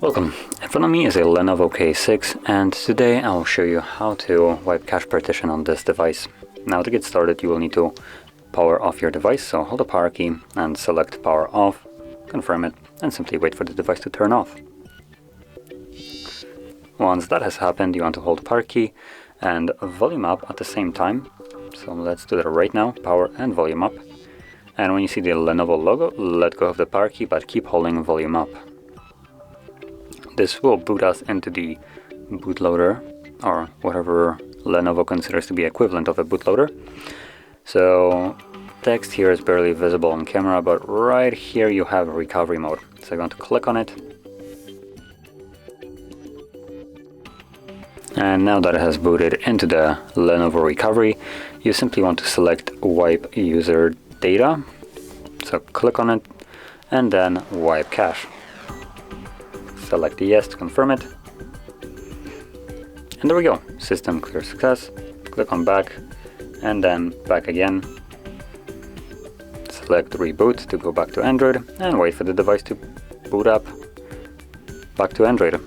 Welcome. In front of me is a LENOVO K6, and today I will show you how to wipe cache partition on this device. Now to get started you will need to power off your device, so hold the power key and select power off, confirm it, and simply wait for the device to turn off. Once that has happened, you want to hold the power key and volume up at the same time. So let's do that right now, power and volume up. And when you see the Lenovo logo, let go of the power key but keep holding volume up. This will boot us into the bootloader, or whatever Lenovo considers to be equivalent of a bootloader. So text here is barely visible on camera, but right here you have recovery mode. So you want to click on it. And now that it has booted into the Lenovo recovery, you simply want to select wipe user data. So click on it and then wipe cache. Select yes to confirm it. And there we go. System clear success. Click on back and then back again. Select reboot to go back to Android and wait for the device to boot up back to Android.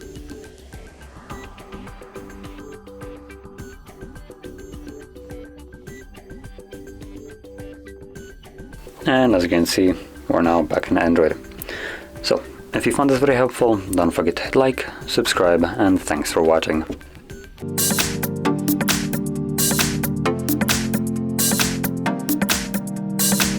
And as you can see, we're now back in Android. So, if you found this very helpful, don't forget to hit like, subscribe, and thanks for watching.